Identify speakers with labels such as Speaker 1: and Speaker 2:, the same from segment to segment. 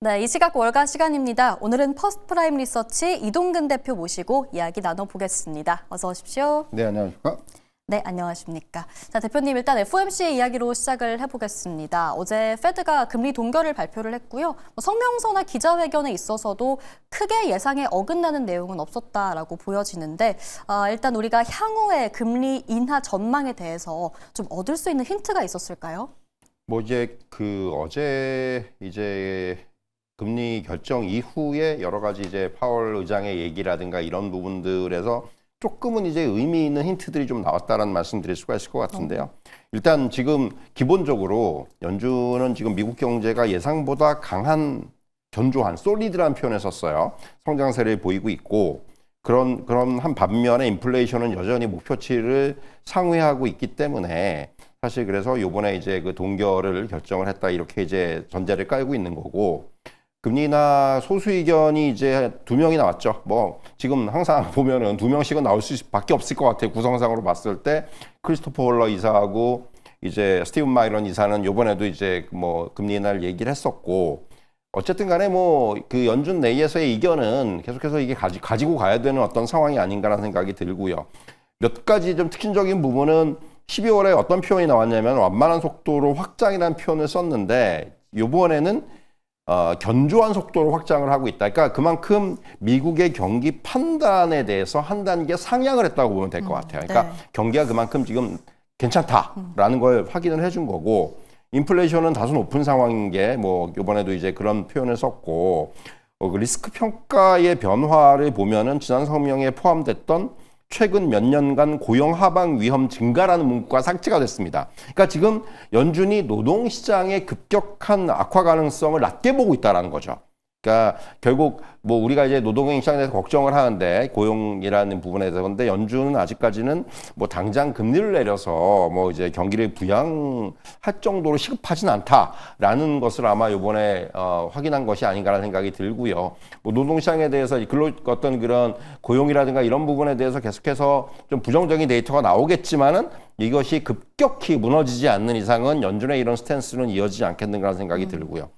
Speaker 1: 네, 이 시각 월가 시간입니다. 오늘은 퍼스트프라임 리서치 이동근 대표 모시고 이야기 나눠보겠습니다. 어서 오십시오.
Speaker 2: 네, 안녕하십니까?
Speaker 1: 네, 안녕하십니까. 자, 대표님 일단 FOMC 이야기로 시작을 해보겠습니다. 어제 페드가 금리 동결을 발표를 했고요. 성명서나 기자회견에 있어서도 크게 예상에 어긋나는 내용은 없었다라고 보여지는데 일단 우리가 향후의 금리 인하 전망에 대해서 좀 얻을 수 있는 힌트가 있었을까요?
Speaker 2: 어제 금리 결정 이후에 여러 가지 이제 파월 의장의 얘기라든가 이런 부분들에서 조금은 이제 의미 있는 힌트들이 좀 나왔다라는 말씀 드릴 수가 있을 것 같은데요. 일단 지금 기본적으로 연준은 지금 미국 경제가 예상보다 강한, 견조한, 솔리드라는 표현을 썼어요. 성장세를 보이고 있고 그런 한 반면에 인플레이션은 여전히 목표치를 상회하고 있기 때문에 사실 그래서 요번에 이제 그 동결을 결정을 했다 이렇게 이제 전제를 깔고 있는 거고, 금리 인하 소수 의견이 이제 2명이 나왔죠. 뭐 지금 항상 보면은 2명씩은 나올 수밖에 없을 것 같아요. 구성상으로 봤을 때 크리스토퍼 홀러 이사하고 이제 스티븐 마이런 이사는 요번에도 이제 뭐 금리 인하를 얘기를 했었고, 어쨌든 간에 뭐 그 연준 내에서의 의견은 계속해서 이게 가지고 가야 되는 어떤 상황이 아닌가라는 생각이 들고요. 몇 가지 좀 특징적인 부분은 12월에 어떤 표현이 나왔냐면 완만한 속도로 확장이라는 표현을 썼는데, 요번에는 견조한 속도로 확장을 하고 있다. 그러니까 그만큼 미국의 경기 판단에 대해서 한 단계 상향을 했다고 보면 될 것 같아요. 그러니까
Speaker 1: 네.
Speaker 2: 경기가 그만큼 지금 괜찮다라는 걸 확인을 해준 거고, 인플레이션은 다소 높은 상황인 게 뭐 이번에도 이제 그런 표현을 썼고, 그 리스크 평가의 변화를 보면은 지난 성명에 포함됐던 최근 몇 년간 고용 하방 위험 증가라는 문구가 삭제가 됐습니다. 그러니까 지금 연준이 노동시장의 급격한 악화 가능성을 낮게 보고 있다는 거죠. 그러니까 결국 뭐 우리가 이제 노동시장에 대해서 걱정을 하는데 고용이라는 부분에 대해서, 근데 연준은 아직까지는 뭐 당장 금리를 내려서 뭐 이제 경기를 부양할 정도로 시급하진 않다라는 것을 아마 이번에 확인한 것이 아닌가라는 생각이 들고요. 뭐 노동시장에 대해서 어떤 그런 고용이라든가 이런 부분에 대해서 계속해서 좀 부정적인 데이터가 나오겠지만은 이것이 급격히 무너지지 않는 이상은 연준의 이런 스탠스는 이어지지 않겠는가라는 생각이 들고요.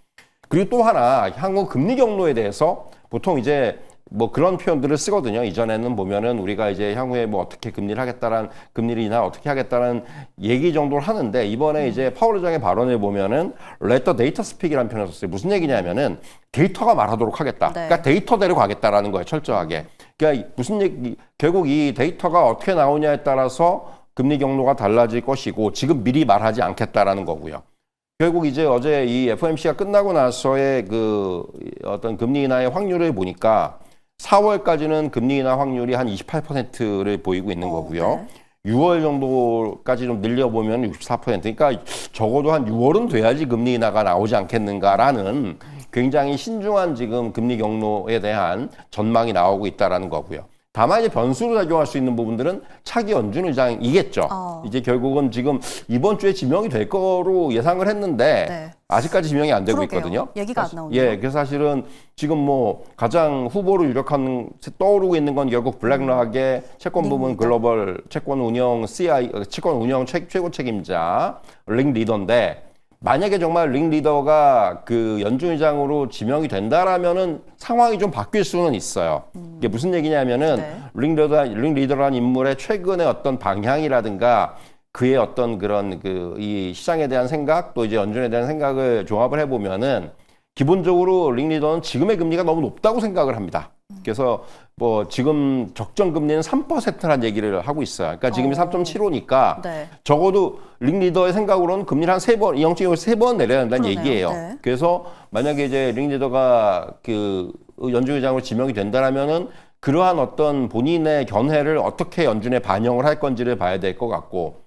Speaker 2: 그리고 또 하나, 향후 금리 경로에 대해서 보통 이제 뭐 그런 표현들을 쓰거든요. 이전에는 보면은 우리가 이제 향후에 뭐 어떻게 금리를 인하 어떻게 하겠다는 얘기 정도를 하는데, 이번에 이제 파월 의장의 발언을 보면은 let the data speak이라는 표현을 썼어요. 무슨 얘기냐면은 데이터가 말하도록 하겠다.
Speaker 1: 네.
Speaker 2: 그러니까 데이터대로 가겠다라는 거예요. 철저하게. 그러니까 무슨 얘기, 결국 이 데이터가 어떻게 나오냐에 따라서 금리 경로가 달라질 것이고, 지금 미리 말하지 않겠다라는 거고요. 결국 이제 어제 이 FOMC가 끝나고 나서의 그 어떤 금리 인하의 확률을 보니까 4월까지는 금리 인하 확률이 한 28%를 보이고 있는 거고요.
Speaker 1: 네.
Speaker 2: 6월 정도까지 좀 늘려보면 64%. 그러니까 적어도 한 6월은 돼야지 금리 인하가 나오지 않겠는가라는 굉장히 신중한 지금 금리 경로에 대한 전망이 나오고 있다라는 거고요. 다만 이제 변수로 작용할 수 있는 부분들은 차기 연준 의장이겠죠. 이제 결국은 지금 이번 주에 지명이 될 거로 예상을 했는데
Speaker 1: 네.
Speaker 2: 아직까지 지명이 안 되고
Speaker 1: 그러게요.
Speaker 2: 있거든요.
Speaker 1: 얘기가 안 나오네요.
Speaker 2: 예, 그래서 사실은 지금 뭐 가장 후보로 유력한 떠오르고 있는 건 결국 블랙락의 채권 부분 글로벌 채권 운영 채권 운영 최고 책임자 링 리더인데, 만약에 정말 링 리더가 그 연준 의장으로 지명이 된다라면은 상황이 좀 바뀔 수는 있어요. 이게 무슨 얘기냐면은
Speaker 1: 네.
Speaker 2: 링 리더라는 인물의 최근의 어떤 방향이라든가 그의 어떤 그런 이 시장에 대한 생각, 또 이제 연준에 대한 생각을 종합을 해보면은 기본적으로 링 리더는 지금의 금리가 너무 높다고 생각을 합니다. 그래서 뭐 지금 적정 금리는 3%라는 얘기를 하고 있어요. 그러니까 지금이 3.75니까
Speaker 1: 네.
Speaker 2: 적어도 링 리더의 생각으로는 금리를 한 3번, 0.3번 내려야 된다는
Speaker 1: 그러네요.
Speaker 2: 얘기예요.
Speaker 1: 네.
Speaker 2: 그래서 만약에 이제 링 리더가 그 연준 의장으로 지명이 된다라면은 그러한 어떤 본인의 견해를 어떻게 연준에 반영을 할 건지를 봐야 될 것 같고,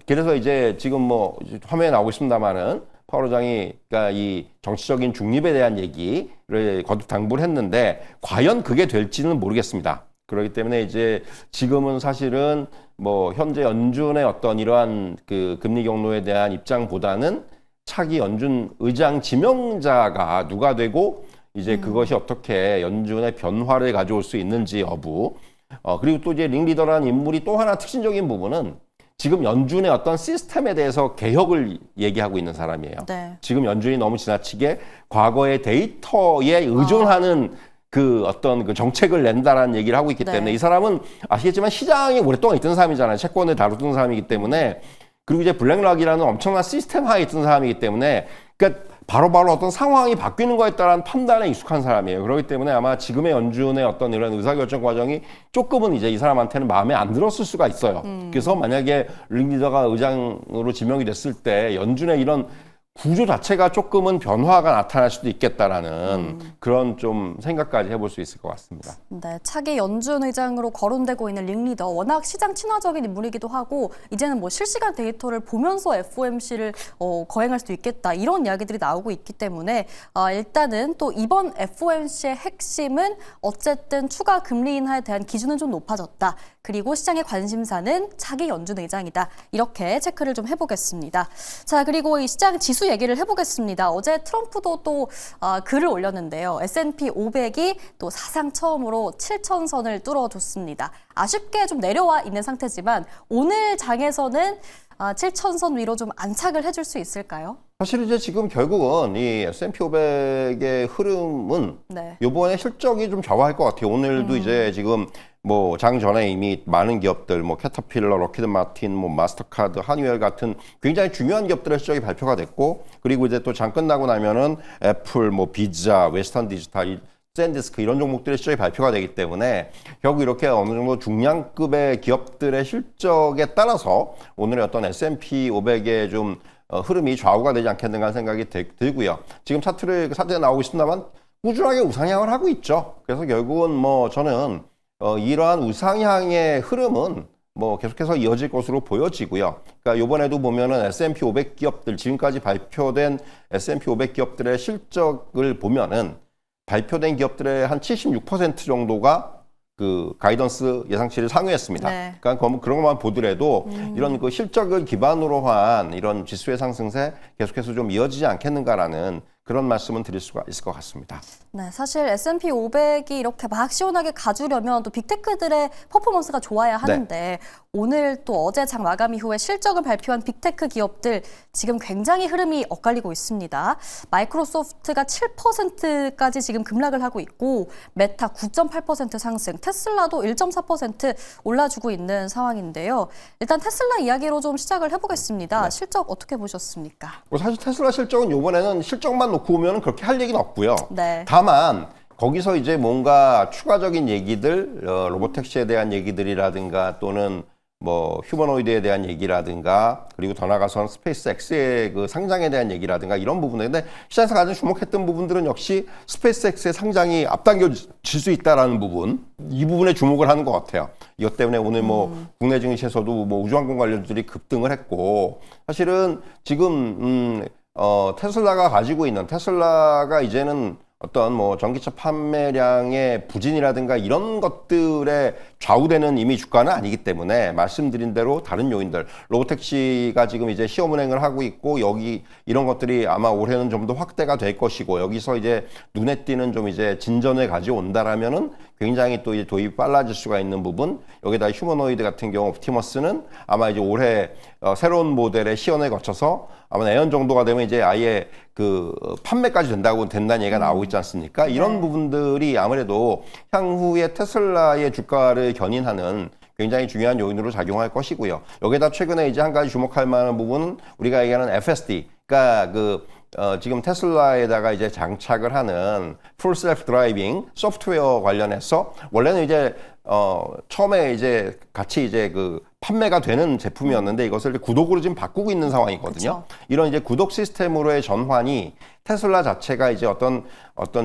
Speaker 2: 그래서 이제 지금 뭐 화면에 나오고 있습니다만은 파월 의장이 그러니까 이 정치적인 중립에 대한 얘기를 거듭 당부를 했는데 과연 그게 될지는 모르겠습니다. 그렇기 때문에 이제 지금은 사실은 뭐 현재 연준의 어떤 이러한 그 금리 경로에 대한 입장보다는 차기 연준 의장 지명자가 누가 되고 이제 그것이 어떻게 연준의 변화를 가져올 수 있는지 여부, 그리고 또 이제 링 리더라는 인물이 또 하나 특징적인 부분은 지금 연준의 어떤 시스템에 대해서 개혁을 얘기하고 있는 사람이에요.
Speaker 1: 네.
Speaker 2: 지금 연준이 너무 지나치게 과거의 데이터에 의존하는 그 어떤 그 정책을 낸다라는 얘기를 하고 있기
Speaker 1: 네.
Speaker 2: 때문에 이 사람은 아시겠지만 시장에 오랫동안 있던 사람이잖아요. 채권을 다루던 사람이기 때문에 그리고 이제 블랙락이라는 엄청난 시스템 하에 있던 사람이기 때문에 그러니까 바로바로 어떤 상황이 바뀌는 거에 따른 판단에 익숙한 사람이에요. 그렇기 때문에 아마 지금의 연준의 어떤 이런 의사결정 과정이 조금은 이제 이 사람한테는 마음에 안 들었을 수가 있어요. 그래서 만약에 링 리더가 의장으로 지명이 됐을 때 연준의 이런 구조 자체가 조금은 변화가 나타날 수도 있겠다라는 그런 좀 생각까지 해볼 수 있을 것 같습니다.
Speaker 1: 네, 차기 연준 의장으로 거론되고 있는 링 리더, 워낙 시장 친화적인 인물이기도 하고 이제는 뭐 실시간 데이터를 보면서 FOMC를 거행할 수도 있겠다 이런 이야기들이 나오고 있기 때문에 일단은 또 이번 FOMC의 핵심은 어쨌든 추가 금리 인하에 대한 기준은 좀 높아졌다. 그리고 시장의 관심사는 차기 연준 의장이다. 이렇게 체크를 좀 해보겠습니다. 자, 그리고 이 시장 지수 얘기를 해보겠습니다. 어제 트럼프도 또 글을 올렸는데요. S&P 500이 또 사상 처음으로 7,000선을 뚫어줬습니다. 아쉽게 좀 내려와 있는 상태지만 오늘 장에서는 7,000선 위로 좀 안착을 해줄 수 있을까요?
Speaker 2: 사실 이제 지금 결국은 이 S&P 500의 흐름은
Speaker 1: 네.
Speaker 2: 이번에 실적이 좀 좌우할 것 같아요. 오늘도 이제 지금 뭐 장 전에 이미 많은 기업들, 뭐 캐터필러, 럭키드 마틴, 뭐 마스터카드, 하니웰 같은 굉장히 중요한 기업들의 실적이 발표가 됐고, 그리고 이제 또 장 끝나고 나면은 애플, 뭐 비자, 웨스턴 디지털, 샌디스크 이런 종목들의 실적이 발표가 되기 때문에 결국 이렇게 어느 정도 중량급의 기업들의 실적에 따라서 오늘의 어떤 S&P 500의 좀 흐름이 좌우가 되지 않겠는가 하는 생각이 들고요. 지금 차트에 나오고 있습니다만 꾸준하게 우상향을 하고 있죠. 그래서 결국은 뭐 저는 이러한 우상향의 흐름은 뭐 계속해서 이어질 것으로 보여지고요. 그러니까 이번에도 보면은 S&P 500 기업들 지금까지 발표된 S&P 500 기업들의 실적을 보면은 발표된 기업들의 한 76% 정도가 그 가이던스 예상치를 상회했습니다.
Speaker 1: 네.
Speaker 2: 그러니까 그런 것만 보더라도 이런 그 실적을 기반으로 한 이런 지수의 상승세 계속해서 좀 이어지지 않겠는가라는 그런 말씀은 드릴 수가 있을 것 같습니다.
Speaker 1: 네, 사실 S&P 500이 이렇게 막 시원하게 가주려면 또 빅테크들의 퍼포먼스가 좋아야 하는데 오늘 또 어제 장 마감 이후에 실적을 발표한 빅테크 기업들 지금 굉장히 흐름이 엇갈리고 있습니다. 마이크로소프트가 7%까지 지금 급락을 하고 있고 메타 9.8% 상승, 테슬라도 1.4% 올라주고 있는 상황인데요. 일단 테슬라 이야기로 좀 시작을 해보겠습니다. 실적 어떻게 보셨습니까?
Speaker 2: 사실 테슬라 실적은 이번에는 실적만 놓고 보면 그렇게 할 얘기는 없고요.
Speaker 1: 네.
Speaker 2: 다만 거기서 이제 뭔가 추가적인 얘기들, 로보택시에 대한 얘기들이라든가 또는 뭐 휴머노이드에 대한 얘기라든가 그리고 더 나아가서는 스페이스 X의 그 상장에 대한 얘기라든가 이런 부분인데 시장에서 가장 주목했던 부분들은 역시 스페이스 X의 상장이 앞당겨질 수 있다라는 부분, 이 부분에 주목을 하는 것 같아요. 이것 때문에 오늘 뭐 국내 증시에서도 뭐 우주항공 관련주들이 급등을 했고 사실은 지금 테슬라가 가지고 있는 테슬라가 이제는 어떤 뭐 전기차 판매량의 부진이라든가 이런 것들에 좌우되는 이미 주가는 아니기 때문에 말씀드린 대로 다른 요인들, 로보택시가 지금 이제 시험 운행을 하고 있고 여기 이런 것들이 아마 올해는 좀 더 확대가 될 것이고 여기서 이제 눈에 띄는 좀 이제 진전을 가져온다라면은 굉장히 또 이제 도입이 빨라질 수가 있는 부분, 여기다 휴머노이드 같은 경우 옵티머스는 아마 이제 올해 새로운 모델의 시연을 거쳐서 아마 내년 정도가 되면 이제 아예 그 판매까지 된다는 얘기가 나오고 있지 않습니까? 이런 부분들이 아무래도 향후에 테슬라의 주가를 견인하는 굉장히 중요한 요인으로 작용할 것이고요. 여기다 최근에 이제 한 가지 주목할 만한 부분은 우리가 얘기하는 FSD, 그러니까 지금 테슬라에다가 이제 장착을 하는 풀 셀프 드라이빙 소프트웨어 관련해서 원래는 이제 처음에 이제 같이 이제 그 판매가 되는 제품이었는데 이것을 구독으로 지금 바꾸고 있는 상황이거든요.
Speaker 1: 그쵸.
Speaker 2: 이런 이제 구독 시스템으로의 전환이 테슬라 자체가 이제 어떤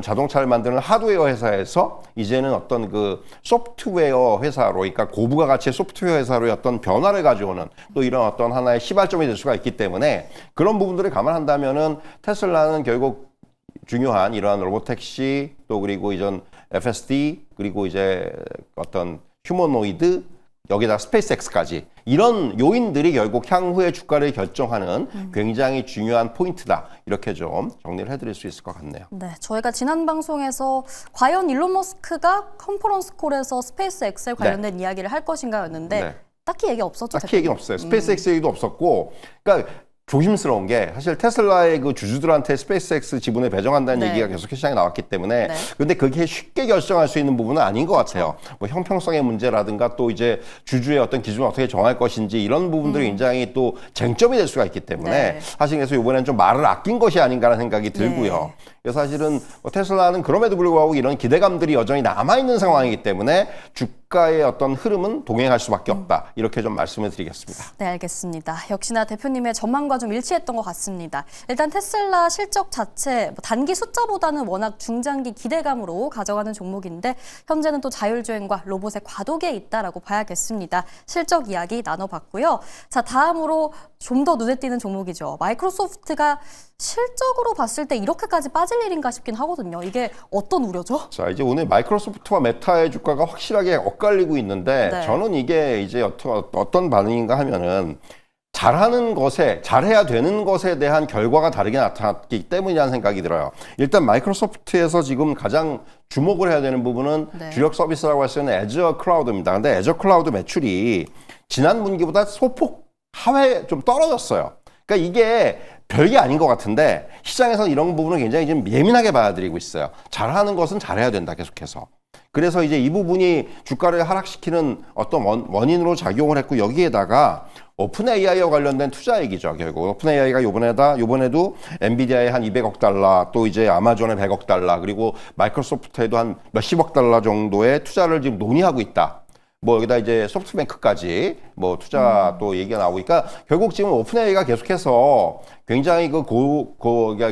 Speaker 2: 자동차를 만드는 하드웨어 회사에서 이제는 어떤 그 소프트웨어 회사로, 그러니까 고부가 가치의 소프트웨어 회사로의 어떤 변화를 가져오는 또 이런 어떤 하나의 시발점이 될 수가 있기 때문에 그런 부분들을 감안한다면은 테슬라는 결국 중요한 이러한 로보택시 또 그리고 이전 FSD 그리고 이제 어떤 휴머노이드 여기다 스페이스 X까지 이런 요인들이 결국 향후의 주가를 결정하는 굉장히 중요한 포인트다. 이렇게 좀 정리를 해드릴 수 있을 것 같네요.
Speaker 1: 네, 저희가 지난 방송에서 과연 일론 머스크가 컨퍼런스 콜에서 스페이스 X에 관련된 이야기를 할 것인가였는데 딱히 얘기 없었죠.
Speaker 2: 딱히 얘기는 없어요. 스페이스X 얘기도 없었고, 그러니까 조심스러운 게 사실 테슬라의 그 주주들한테 스페이스X 지분을 배정한다는
Speaker 1: 네.
Speaker 2: 얘기가 계속 시장에 나왔기 때문에
Speaker 1: 네.
Speaker 2: 근데 그게 쉽게 결정할 수 있는 부분은 아닌 것 같아요. 뭐 형평성의 문제라든가 또 이제 주주의 어떤 기준을 어떻게 정할 것인지 이런 부분들이 굉장히 또 쟁점이 될 수가 있기 때문에
Speaker 1: 네.
Speaker 2: 사실 그래서 이번에는 좀 말을 아낀 것이 아닌가라는 생각이 들고요.
Speaker 1: 네.
Speaker 2: 그래서 사실은 뭐 테슬라는 그럼에도 불구하고 이런 기대감들이 여전히 남아있는 상황이기 때문에 주가의 어떤 흐름은 동행할 수밖에 없다. 이렇게 좀 말씀을 드리겠습니다.
Speaker 1: 네, 알겠습니다. 역시나 대표님의 전망과 좀 일치했던 것 같습니다. 일단 테슬라 실적 자체 단기 숫자보다는 워낙 중장기 기대감으로 가져가는 종목인데 현재는 또 자율주행과 로봇의 과도기에 있다라고 봐야겠습니다. 실적 이야기 나눠봤고요. 자, 다음으로 좀 더 눈에 띄는 종목이죠. 마이크로소프트가 실적으로 봤을 때 이렇게까지 빠질 일인가 싶긴 하거든요. 이게 어떤 우려죠?
Speaker 2: 자, 이제 오늘 마이크로소프트와 메타의 주가가 확실하게 엇갈리고 있는데
Speaker 1: 네.
Speaker 2: 저는 이게 이제 어떤 반응인가 하면은 잘하는 것에, 잘해야 되는 것에 대한 결과가 다르게 나타났기 때문이라는 생각이 들어요. 일단 마이크로소프트에서 지금 가장 주목을 해야 되는 부분은
Speaker 1: 네.
Speaker 2: 주력 서비스라고 할 수 있는 애저 클라우드입니다. 근데 애저 클라우드 매출이 지난 분기보다 소폭 하회 좀 떨어졌어요. 그러니까 이게 별게 아닌 것 같은데 시장에서 이런 부분을 굉장히 좀 예민하게 받아들이고 있어요. 잘하는 것은 잘해야 된다, 계속해서. 그래서 이제 이 부분이 주가를 하락시키는 어떤 원인으로 작용을 했고 여기에다가 오픈 AI와 관련된 투자 얘기죠. 결국 오픈 AI가 요번에도 엔비디아에 한 200억 달러, 또 이제 아마존에 100억 달러, 그리고 마이크로소프트에도 한 몇십억 달러 정도의 투자를 지금 논의하고 있다. 뭐 여기다 이제 소프트뱅크까지 뭐 투자 또 얘기가 나오니까 결국 지금 오픈 AI가 계속해서 굉장히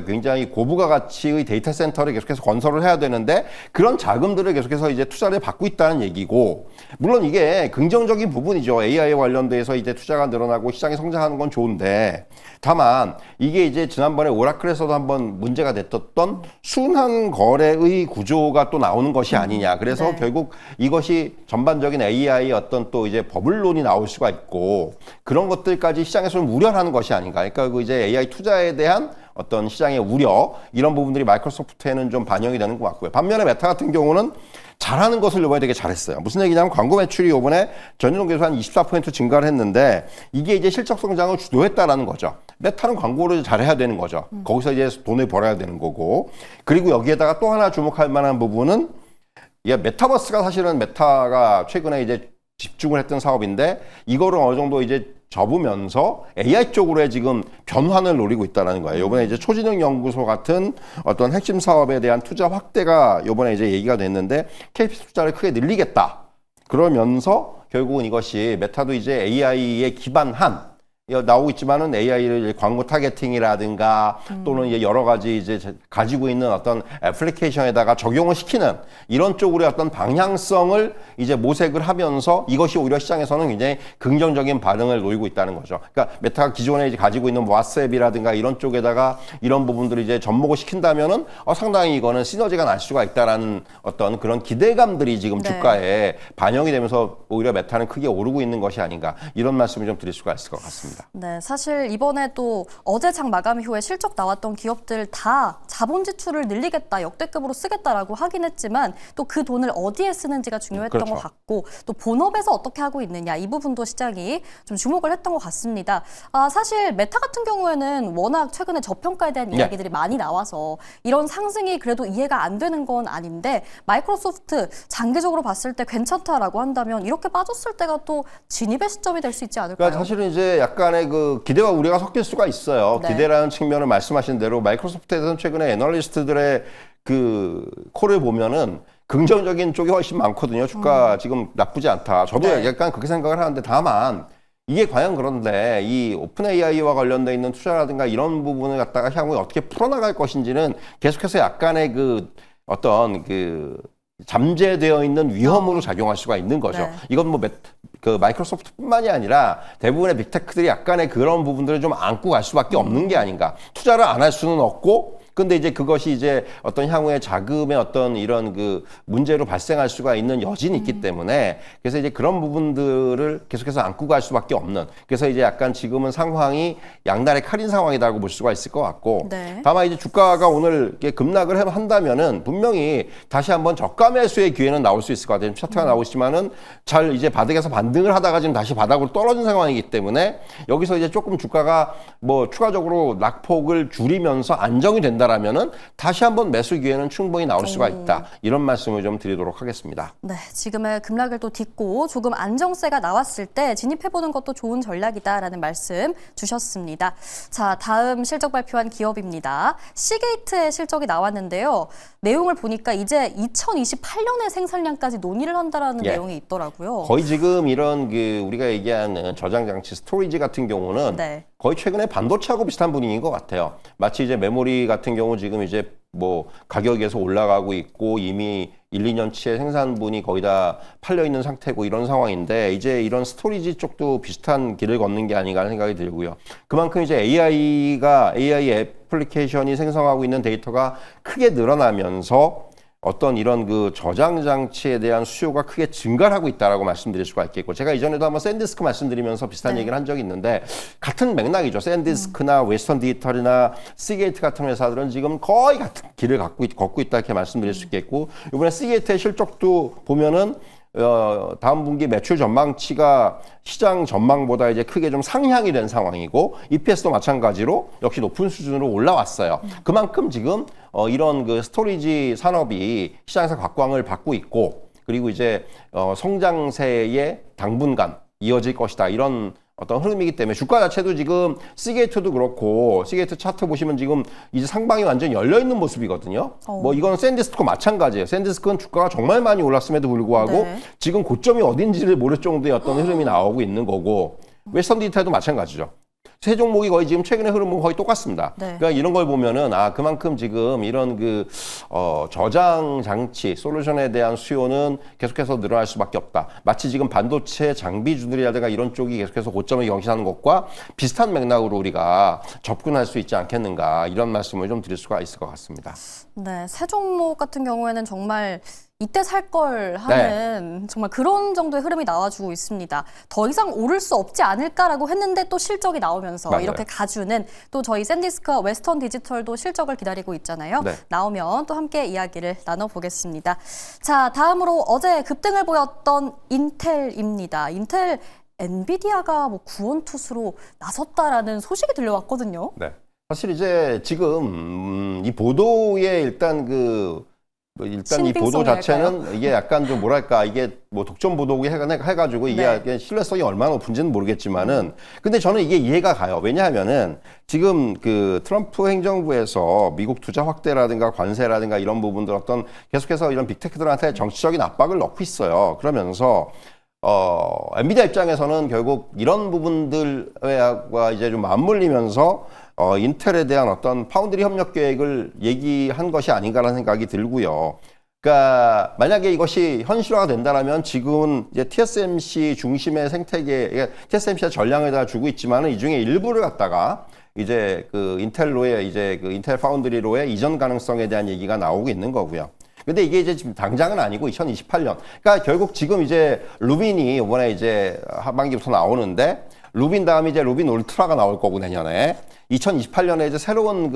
Speaker 2: 굉장히 고부가 가치의 데이터 센터를 계속해서 건설을 해야 되는데 그런 자금들을 계속해서 이제 투자를 받고 있다는 얘기고, 물론 이게 긍정적인 부분이죠. AI에 관련돼서 이제 투자가 늘어나고 시장이 성장하는 건 좋은데, 다만 이게 이제 지난번에 오라클에서도 한번 문제가 됐던 순환 거래의 구조가 또 나오는 것이 아니냐. 그래서
Speaker 1: 네.
Speaker 2: 결국 이것이 전반적인 AI의 어떤 또 이제 버블론이 나올 수가 있고 그런 것들까지 시장에서 좀 우려하는 것이 아닌가. 그러니까 그 이제 AI 투자에 대한 어떤 시장의 우려, 이런 부분들이 마이크로소프트에는 좀 반영이 되는 것 같고요. 반면에 메타 같은 경우는 잘하는 것을 이번에 되게 잘했어요. 무슨 얘기냐면 광고 매출이 이번에 전년 동기에서 한 24% 증가를 했는데 이게 이제 실적 성장을 주도했다라는 거죠. 메타는 광고를 잘해야 되는 거죠. 거기서 이제 돈을 벌어야 되는 거고, 그리고 여기에다가 또 하나 주목할 만한 부분은 메타버스가 사실은 메타가 최근에 이제 집중을 했던 사업인데 이거를 어느 정도 이제 접으면서 AI 쪽으로의 지금 변환을 노리고 있다는 거예요. 이번에 이제 초진형 연구소 같은 어떤 핵심 사업에 대한 투자 확대가 이번에 이제 얘기가 됐는데 KPC 투자를 크게 늘리겠다. 그러면서 결국은 이것이 메타도 이제 AI에 기반한 나오고 있지만은 AI를 광고 타겟팅이라든가 또는 이제 여러 가지 이제 가지고 있는 어떤 애플리케이션에다가 적용을 시키는 이런 쪽으로의 어떤 방향성을 이제 모색을 하면서 이것이 오히려 시장에서는 굉장히 긍정적인 반응을 놓이고 있다는 거죠. 그러니까 메타가 기존에 이제 가지고 있는 왓츠앱이라든가 이런 쪽에다가 이런 부분들을 이제 접목을 시킨다면은 상당히 이거는 시너지가 날 수가 있다라는 어떤 그런 기대감들이 지금
Speaker 1: 네.
Speaker 2: 주가에 반영이 되면서 오히려 메타는 크게 오르고 있는 것이 아닌가, 이런 말씀을 좀 드릴 수가 있을 것 같습니다.
Speaker 1: 네, 사실 이번에 또 어제 장 마감 이후에 실적 나왔던 기업들 다 자본 지출을 늘리겠다, 역대급으로 쓰겠다라고 하긴 했지만 또 그 돈을 어디에 쓰는지가 중요했던
Speaker 2: 그렇죠.
Speaker 1: 것 같고 또 본업에서 어떻게 하고 있느냐, 이 부분도 시장이 좀 주목을 했던 것 같습니다. 사실 메타 같은 경우에는 워낙 최근에 저평가에 대한 이야기들이 많이 나와서 이런 상승이 그래도 이해가 안 되는 건 아닌데 마이크로소프트 장기적으로 봤을 때 괜찮다라고 한다면 이렇게 빠졌을 때가 또 진입의 시점이 될 수 있지 않을까요?
Speaker 2: 그러니까 사실은 이제 약간의 그 기대와 우려가 섞일 수가 있어요.
Speaker 1: 네.
Speaker 2: 기대라는 측면을 말씀하신 대로 마이크로소프트에서는 최근에 애널리스트들의 그 콜을 보면은 긍정적인 쪽이 훨씬 많거든요. 주가 지금 나쁘지 않다. 저도
Speaker 1: 네.
Speaker 2: 약간 그렇게 생각을 하는데, 다만 이게 과연 그런데 이 오픈 AI와 관련돼 있는 투자라든가 이런 부분을 갖다가 향후에 어떻게 풀어나갈 것인지는 계속해서 약간의 그 어떤 그 잠재되어 있는 위험으로 작용할 수가 있는 거죠.
Speaker 1: 네.
Speaker 2: 이건 뭐 그 마이크로소프트뿐만이 아니라 대부분의 빅테크들이 약간의 그런 부분들을 좀 안고 갈 수밖에 없는 게 아닌가. 투자를 안 할 수는 없고 근데 이제 그것이 이제 어떤 향후에 자금의 어떤 이런 그 문제로 발생할 수가 있는 여진이 있기 때문에 그래서 이제 그런 부분들을 계속해서 안고 갈 수밖에 없는 그래서 이제 약간 지금은 상황이 양날의 칼인 상황이라고 볼 수가 있을 것 같고
Speaker 1: 네.
Speaker 2: 다만 이제 주가가 오늘 이렇게 급락을 한다면은 분명히 다시 한번 저가 매수의 기회는 나올 수 있을 것 같아요. 차트가 나오시면은 잘 이제 바닥에서 반등을 하다가 지금 다시 바닥으로 떨어진 상황이기 때문에 여기서 이제 조금 주가가 뭐 추가적으로 낙폭을 줄이면서 안정이 된다라면은 다시 한번 매수 기회는 충분히 나올 수가 있다. 이런 말씀을 좀 드리도록 하겠습니다.
Speaker 1: 네, 지금의 급락을 또 딛고 조금 안정세가 나왔을 때 진입해보는 것도 좋은 전략이다라는 말씀 주셨습니다. 자, 다음 실적 발표한 기업입니다. 시게이트의 실적이 나왔는데요. 내용을 보니까 이제 2028년의 생산량까지 논의를 한다라는
Speaker 2: 예.
Speaker 1: 내용이 있더라고요.
Speaker 2: 거의 지금 이런 그 우리가 얘기하는 저장 장치 스토리지 같은 경우는
Speaker 1: 네.
Speaker 2: 거의 최근에 반도체하고 비슷한 분위기인 것 같아요. 마치 이제 메모리 같은 경우 지금 이제 뭐 가격에서 올라가고 있고 이미 1, 2년치의 생산분이 거의 다 팔려 있는 상태고 이런 상황인데 이제 이런 스토리지 쪽도 비슷한 길을 걷는 게 아닌가 하는 생각이 들고요. 그만큼 이제 AI 애플리케이션이 생성하고 있는 데이터가 크게 늘어나면서 어떤 이런 그 저장 장치에 대한 수요가 크게 증가하고 있다라고 말씀드릴 수가 있겠고 제가 이전에도 한번 샌디스크 말씀드리면서 비슷한 얘기를 한 적이 있는데 같은 맥락이죠. 샌디스크나 웨스턴 디지털이나 시게이트 같은 회사들은 지금 거의 같은 길을 걷고 있다 이렇게 말씀드릴 수 있겠고 이번에 시게이트의 실적도 보면은 다음 분기 매출 전망치가 시장 전망보다 이제 크게 좀 상향이 된 상황이고 EPS도 마찬가지로 역시 높은 수준으로 올라왔어요. 그만큼 지금 이런 그 스토리지 산업이 시장에서 각광을 받고 있고 그리고 이제 성장세의 당분간 이어질 것이다. 이런 어떤 흐름이기 때문에 주가 자체도 지금 시게이트도 그렇고 시게이트 차트 보시면 지금 이제 상방이 완전히 열려 있는 모습이거든요. 뭐 이건 샌디스크와 마찬가지예요. 샌디스크는 주가가 정말 많이 올랐음에도 불구하고
Speaker 1: 네.
Speaker 2: 지금 고점이 어딘지를 모를 정도의 어떤 흐름이 나오고 있는 거고 웨스턴 디지털도 마찬가지죠. 세 종목이 거의 지금 최근의 흐름은 거의 똑같습니다.
Speaker 1: 네.
Speaker 2: 그러니까 이런 걸 보면은 그만큼 지금 이런 그 저장 장치 솔루션에 대한 수요는 계속해서 늘어날 수밖에 없다. 마치 지금 반도체 장비주들이라든가 이런 쪽이 계속해서 고점을 경신하는 것과 비슷한 맥락으로 우리가 접근할 수 있지 않겠는가 이런 말씀을 좀 드릴 수가 있을 것 같습니다.
Speaker 1: 네, 새 종목 같은 경우에는 정말 이때 살 걸 하는 정말 그런 정도의 흐름이 나와주고 있습니다. 더 이상 오를 수 없지 않을까라고 했는데 또 실적이 나오면서
Speaker 2: 맞아요.
Speaker 1: 이렇게 가주는 또 저희 샌디스크와 웨스턴 디지털도 실적을 기다리고 있잖아요.
Speaker 2: 네.
Speaker 1: 나오면 또 함께 이야기를 나눠보겠습니다. 자, 다음으로 어제 급등을 보였던 인텔입니다. 인텔 엔비디아가 뭐 구원투수로 나섰다라는 소식이 들려왔거든요.
Speaker 2: 네. 사실 이제 지금 이 보도에 일단 일단 이 보도 자체는 이게 약간 좀 뭐랄까 이게 뭐 독점 보도기 해가지고 이게
Speaker 1: 네.
Speaker 2: 신뢰성이 얼마나 높은지는 모르겠지만은 근데 저는 이게 이해가 가요. 왜냐하면은 지금 그 트럼프 행정부에서 미국 투자 확대라든가 관세라든가 이런 부분들 어떤 계속해서 이런 빅테크들한테 정치적인 압박을 넣고 있어요. 그러면서 엔비디아 입장에서는 결국 이런 부분들과 이제 좀 맞물리면서 인텔에 대한 어떤 파운드리 협력 계획을 얘기한 것이 아닌가라는 생각이 들고요. 그러니까 만약에 이것이 현실화가 된다면 지금은 이제 TSMC 중심의 생태계, TSMC가 전량을 다 주고 있지만은 이 중에 일부를 갖다가 이제 그 인텔로의 이제 그 인텔 파운드리로의 이전 가능성에 대한 얘기가 나오고 있는 거고요. 근데 이게 이제 지금 당장은 아니고 2028년. 그러니까 결국 지금 이제 루빈이 이번에 이제 하반기부터 나오는데 루빈 다음에 이제 루빈 울트라가 나올 거고 내년에 2028년에 이제 새로운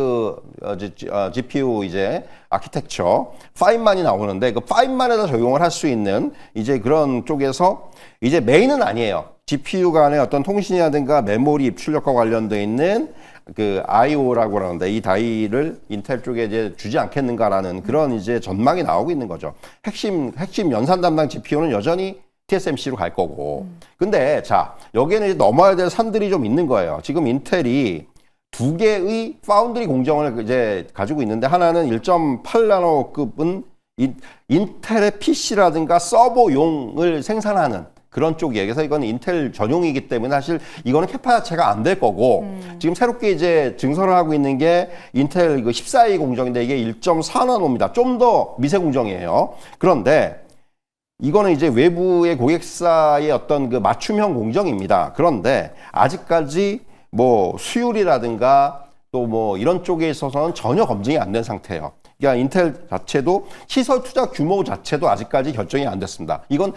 Speaker 2: GPU 이제 아키텍처 5만이 나오는데 그 5만에다 적용을 할 수 있는 이제 그런 쪽에서 이제 메인은 아니에요. GPU 간의 어떤 통신이라든가 메모리 입출력과 관련돼 있는 그 IO라고 하는데 이 다이를 인텔 쪽에 이제 주지 않겠는가라는 그런 이제 전망이 나오고 있는 거죠. 핵심 연산 담당 GPU는 여전히 TSMC로 갈 거고. 근데 자, 여기에는 이제 넘어야 될 산들이 좀 있는 거예요. 지금 인텔이 두 개의 파운드리 공정을 이제 가지고 있는데 하나는 1.8나노급은 인텔의 PC라든가 서버용을 생산하는 그런 쪽이에요. 그래서 이건 인텔 전용이기 때문에 사실 이거는 캐파 자체가 안 될 거고 지금 새롭게 이제 증설을 하고 있는 게 인텔 14A 공정인데 이게 1.4나노입니다. 좀 더 미세 공정이에요. 그런데 이거는 이제 외부의 고객사의 어떤 그 맞춤형 공정입니다. 그런데 아직까지 뭐 수율이라든가 또 뭐 이런 쪽에 있어서는 전혀 검증이 안 된 상태예요. 그러니까 인텔 자체도 시설 투자 규모 자체도 아직까지 결정이 안 됐습니다. 이건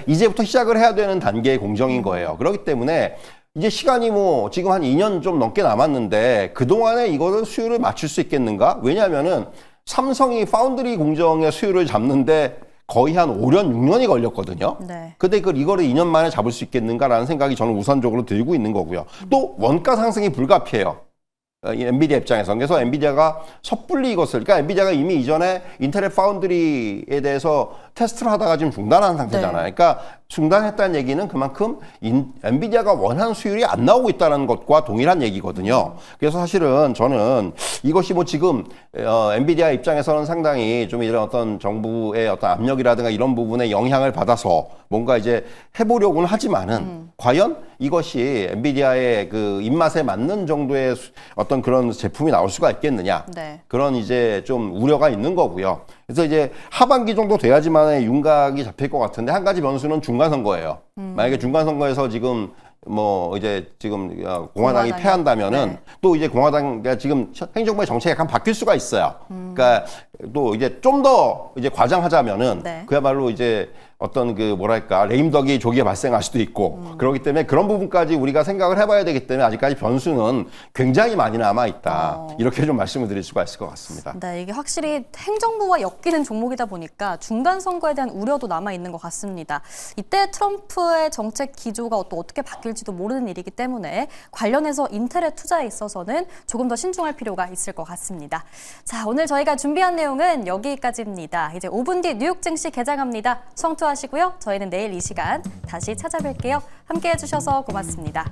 Speaker 2: 이제부터 시작을 해야 되는 단계의 공정인 거예요. 그렇기 때문에 이제 시간이 뭐 지금 한 2년 좀 넘게 남았는데 그동안에 이거를 수율을 맞출 수 있겠는가? 왜냐하면은 삼성이 파운드리 공정의 수율을 잡는데 거의 한 5년, 6년이 걸렸거든요.
Speaker 1: 네.
Speaker 2: 근데 이거를 2년 만에 잡을 수 있겠는가라는 생각이 저는 우선적으로 들고 있는 거고요. 또 원가 상승이 불가피해요. 이 엔비디아 입장에서. 그래서 엔비디아가 섣불리 이것을, 그러니까 엔비디아가 이미 이전에 인텔의 파운드리에 대해서 테스트를 하다가 지금 중단한 상태잖아요.
Speaker 1: 네.
Speaker 2: 그러니까 중단했다는 얘기는 그만큼 엔비디아가 원하는 수율이 안 나오고 있다는 것과 동일한 얘기거든요. 그래서 사실은 저는 이것이 뭐 지금 엔비디아 입장에서는 상당히 좀 이런 어떤 정부의 어떤 압력이라든가 이런 부분에 영향을 받아서 뭔가 이제 해보려고는 하지만은 과연 이것이 엔비디아의 그 입맛에 맞는 정도의 어떤 그런 제품이 나올 수가 있겠느냐.
Speaker 1: 네.
Speaker 2: 그런 이제 좀 우려가 있는 거고요. 그래서 이제 하반기 정도 돼야지만 윤곽이 잡힐 것 같은데 한 가지 변수는 중간 선거예요. 만약에 중간 선거에서 지금 뭐 이제 지금 공화당이 패한다면은
Speaker 1: 네.
Speaker 2: 또 이제 공화당가 지금 행정부의 정책이 약간 바뀔 수가 있어요. 그러니까 또 이제 좀 더 이제 과장하자면은
Speaker 1: 네.
Speaker 2: 그야말로 이제 어떤 그 뭐랄까 레임덕이 조기에 발생할 수도 있고 그렇기 때문에 그런 부분까지 우리가 생각을 해봐야 되기 때문에 아직까지 변수는 굉장히 많이 남아 있다. 이렇게 좀 말씀을 드릴 수가 있을 것 같습니다.
Speaker 1: 네, 이게 확실히 행정부와 엮이는 종목이다 보니까 중간 선거에 대한 우려도 남아 있는 것 같습니다. 이때 트럼프의 정책 기조가 또 어떻게 바뀔지도 모르는 일이기 때문에 관련해서 인텔의 투자에 있어서는 조금 더 신중할 필요가 있을 것 같습니다. 자, 오늘 저희가 준비한 내용은 여기까지입니다. 이제 5분 뒤 뉴욕 증시 개장합니다. 성투하시고요. 저희는 내일 이 시간 다시 찾아뵐게요. 함께해 주셔서 고맙습니다.